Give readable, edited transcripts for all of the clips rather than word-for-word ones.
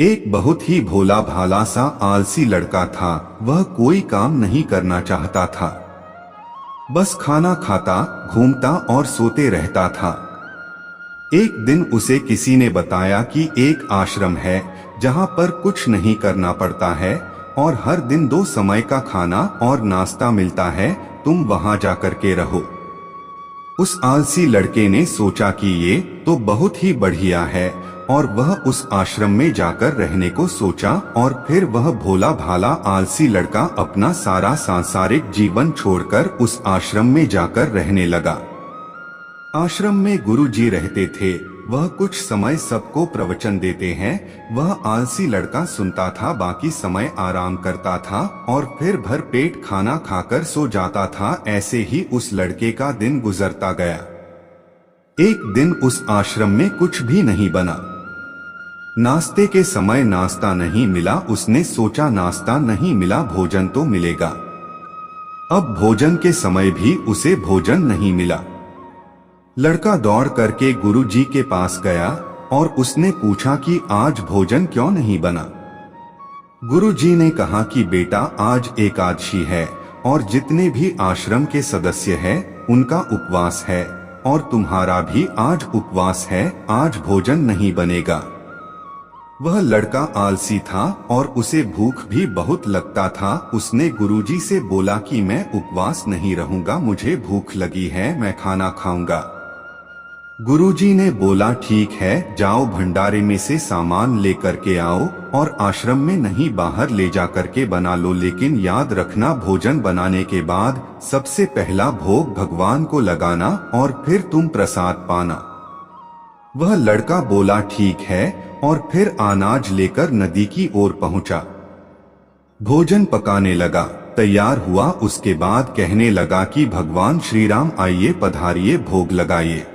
एक बहुत ही भोला भाला सा आलसी लड़का था। वह कोई काम नहीं करना चाहता था, बस खाना खाता, घूमता और सोते रहता था। एक दिन उसे किसी ने बताया कि एक आश्रम है जहां पर कुछ नहीं करना पड़ता है और हर दिन 2 समय का खाना और नाश्ता मिलता है। तुम वहां जाकर के रहो। उस आलसी लड़के ने सोचा कि ये तो बहुत ही बढ़िया है और वह उस आश्रम में जाकर रहने को सोचा। और फिर वह भोला भाला आलसी लड़का अपना सारा सांसारिक जीवन छोड़कर उस आश्रम में जाकर रहने लगा। आश्रम में गुरुजी रहते थे। वह कुछ समय सबको प्रवचन देते हैं। वह आलसी लड़का सुनता था, बाकी समय आराम करता था और फिर भर पेट खाना खाकर सो जाता था। ऐसे ही उस लड़के का दिन गुजरता गया। एक दिन उस आश्रम में कुछ भी नहीं बना। नाश्ते के समय नाश्ता नहीं मिला। उसने सोचा नाश्ता नहीं मिला, भोजन तो मिलेगा। अब भोजन के समय भी उसे भोजन नहीं मिला। लड़का दौड़ करके गुरुजी के पास गया और उसने पूछा कि आज भोजन क्यों नहीं बना। गुरुजी ने कहा कि बेटा, आज एकादशी है और जितने भी आश्रम के सदस्य हैं उनका उपवास है और तुम्हारा भी आज उपवास है। आज भोजन नहीं बनेगा। वह लड़का आलसी था और उसे भूख भी बहुत लगता था। उसने गुरुजी से बोला कि मैं उपवास नहीं रहूंगा, मुझे भूख लगी है, मैं खाना खाऊंगा। गुरुजी ने बोला ठीक है, जाओ भंडारे में से सामान लेकर के आओ और आश्रम में नहीं बाहर ले जाकर के बना लो, लेकिन याद रखना भोजन बनाने के बाद सबसे पहला भोग भगवान को लगाना और फिर तुम प्रसाद पाना। वह लड़का बोला ठीक है और फिर अनाज लेकर नदी की ओर पहुंचा। भोजन पकाने लगा, तैयार हुआ। उसके बाद कहने लगा कि भगवान श्री राम आइए, पधारिए, भोग लगाइए।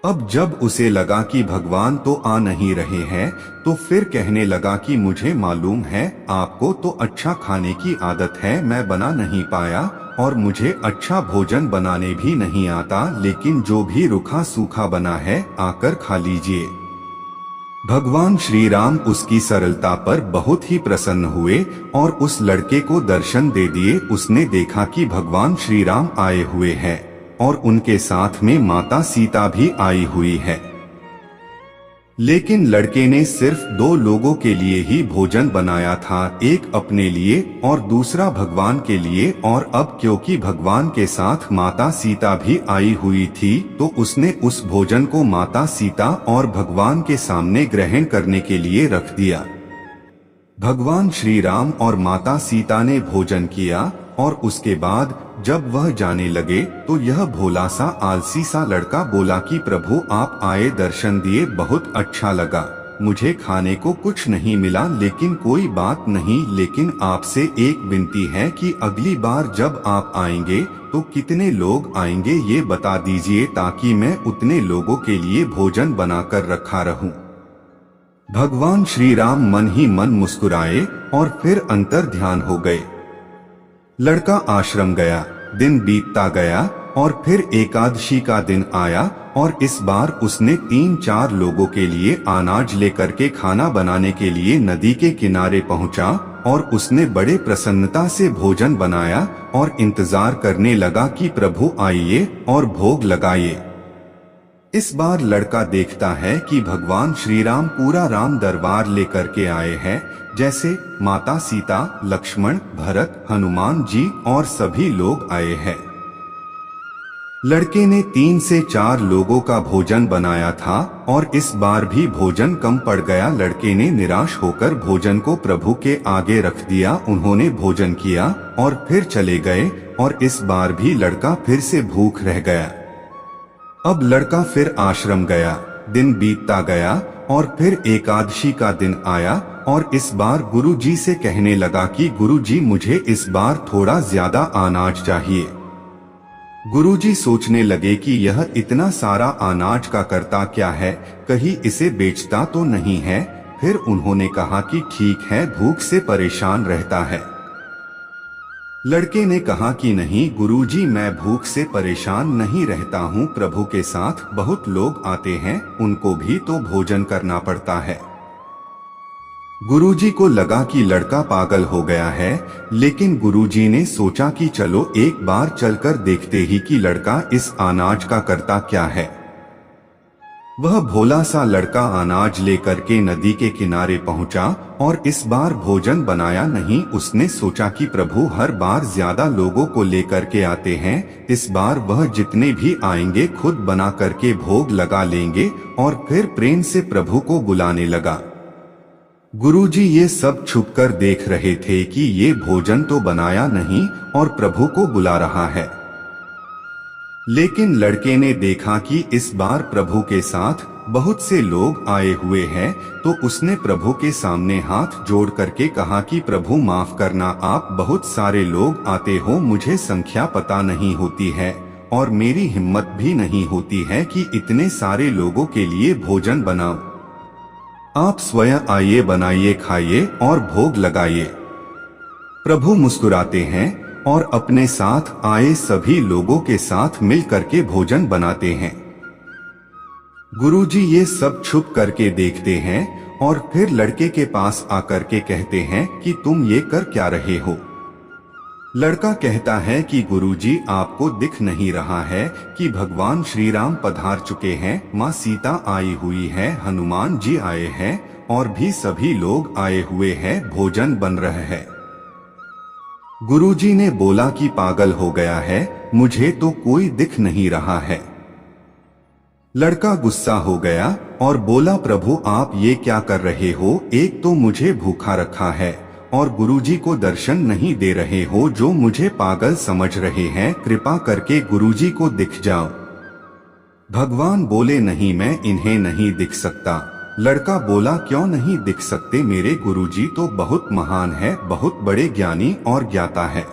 अब जब उसे लगा कि भगवान तो आ नहीं रहे हैं तो फिर कहने लगा कि मुझे मालूम है आपको तो अच्छा खाने की आदत है, मैं बना नहीं पाया और मुझे अच्छा भोजन बनाने भी नहीं आता, लेकिन जो भी रूखा सूखा बना है आकर खा लीजिए। भगवान श्री राम उसकी सरलता पर बहुत ही प्रसन्न हुए और उस लड़के को दर्शन दे दिए। उसने देखा कि भगवान श्री राम आए हुए हैं और उनके साथ में माता सीता भी आई हुई है। लेकिन लड़के ने सिर्फ 2 लोगों के लिए ही भोजन बनाया था, एक अपने लिए और दूसरा भगवान के लिए। और अब क्योंकि भगवान के साथ माता सीता भी आई हुई थी तो उसने उस भोजन को माता सीता और भगवान के सामने ग्रहण करने के लिए रख दिया। भगवान श्री राम और माता सीता ने भोजन किया और उसके बाद जब वह जाने लगे तो यह भोला सा आलसी सा लड़का बोला कि प्रभु आप आए, दर्शन दिए, बहुत अच्छा लगा। मुझे खाने को कुछ नहीं मिला, लेकिन कोई बात नहीं, लेकिन आपसे एक विनती है कि अगली बार जब आप आएंगे तो कितने लोग आएंगे ये बता दीजिए ताकि मैं उतने लोगों के लिए भोजन बनाकर रखा रहूं। भगवान श्री राम मन ही मन मुस्कुराए और फिर अंतर ध्यान हो गए। लड़का आश्रम गया, दिन बीतता गया और फिर एकादशी का दिन आया और इस बार उसने 3-4 लोगों के लिए अनाज लेकर के खाना बनाने के लिए नदी के किनारे पहुंचा और उसने बड़े प्रसन्नता से भोजन बनाया और इंतजार करने लगा कि प्रभु आइए और भोग लगाइए। इस बार लड़का देखता है कि भगवान श्री राम पूरा राम दरबार लेकर के आए हैं, जैसे माता सीता, लक्ष्मण, भरत, हनुमान जी और सभी लोग आए हैं। लड़के ने 3 से 4 लोगों का भोजन बनाया था और इस बार भी भोजन कम पड़ गया। लड़के ने निराश होकर भोजन को प्रभु के आगे रख दिया। उन्होंने भोजन किया और फिर चले गए और इस बार भी लड़का फिर से भूख रह गया। अब लड़का फिर आश्रम गया, दिन बीतता गया और फिर एकादशी का दिन आया और इस बार गुरुजी से कहने लगा कि गुरुजी मुझे इस बार थोड़ा ज्यादा अनाज चाहिए। गुरुजी सोचने लगे कि यह इतना सारा अनाज का करता क्या है, कहीं इसे बेचता तो नहीं है। फिर उन्होंने कहा कि ठीक है, भूख से परेशान रहता है। लड़के ने कहा कि नहीं गुरुजी, मैं भूख से परेशान नहीं रहता हूँ, प्रभु के साथ बहुत लोग आते हैं, उनको भी तो भोजन करना पड़ता है। गुरुजी को लगा कि लड़का पागल हो गया है, लेकिन गुरुजी ने सोचा कि चलो एक बार चलकर देखते ही कि लड़का इस अनाज का करता क्या है। वह भोला सा लड़का अनाज लेकर के नदी के किनारे पहुंचा और इस बार भोजन बनाया नहीं। उसने सोचा कि प्रभु हर बार ज्यादा लोगों को लेकर के आते हैं, इस बार वह जितने भी आएंगे खुद बना करके भोग लगा लेंगे। और फिर प्रेम से प्रभु को बुलाने लगा। गुरुजी ये सब छुपकर देख रहे थे कि ये भोजन तो बनाया नहीं और प्रभु को बुला रहा है। लेकिन लड़के ने देखा कि इस बार प्रभु के साथ बहुत से लोग आए हुए हैं, तो उसने प्रभु के सामने हाथ जोड़ करके कहा कि प्रभु माफ करना, आप बहुत सारे लोग आते हो, मुझे संख्या पता नहीं होती है और मेरी हिम्मत भी नहीं होती है कि इतने सारे लोगों के लिए भोजन बनाऊं। आप स्वयं आइए, बनाइए, खाइए और भोग लगाइए। प्रभु मुस्कुराते हैं और अपने साथ आए सभी लोगों के साथ मिल करके भोजन बनाते हैं। गुरुजी ये सब छुप करके देखते हैं और फिर लड़के के पास आकर के कहते हैं कि तुम ये कर क्या रहे हो। लड़का कहता है कि गुरुजी आपको दिख नहीं रहा है कि भगवान श्री राम पधार चुके हैं, माँ सीता आई हुई है, हनुमान जी आए हैं और भी सभी लोग आए हुए हैं, भोजन बन रहा है। गुरुजी ने बोला कि पागल हो गया है, मुझे तो कोई दिख नहीं रहा है। लड़का गुस्सा हो गया और बोला प्रभु आप ये क्या कर रहे हो, एक तो मुझे भूखा रखा है और गुरुजी को दर्शन नहीं दे रहे हो, जो मुझे पागल समझ रहे हैं, कृपा करके गुरुजी को दिख जाओ। भगवान बोले नहीं, मैं इन्हें नहीं दिख सकता। लड़का बोला क्यों नहीं दिख सकते, मेरे गुरुजी तो बहुत महान है, बहुत बड़े ज्ञानी और ज्ञाता है।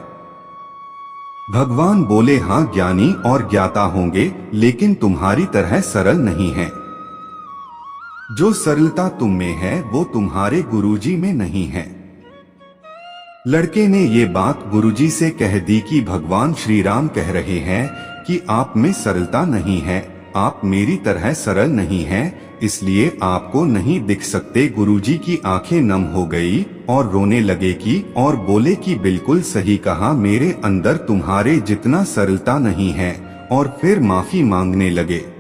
भगवान बोले हाँ ज्ञानी और ज्ञाता होंगे, लेकिन तुम्हारी तरह सरल नहीं है। जो सरलता तुम में है वो तुम्हारे गुरुजी में नहीं है। लड़के ने ये बात गुरुजी से कह दी कि भगवान श्री राम कह रहे हैं कि आप में सरलता नहीं है, आप मेरी तरह सरल नहीं हैं, इसलिए आपको नहीं दिख सकते। गुरुजी की आंखें नम हो गई और रोने लगे कि और बोले कि बिल्कुल सही कहा, मेरे अंदर तुम्हारे जितना सरलता नहीं है, और फिर माफी मांगने लगे।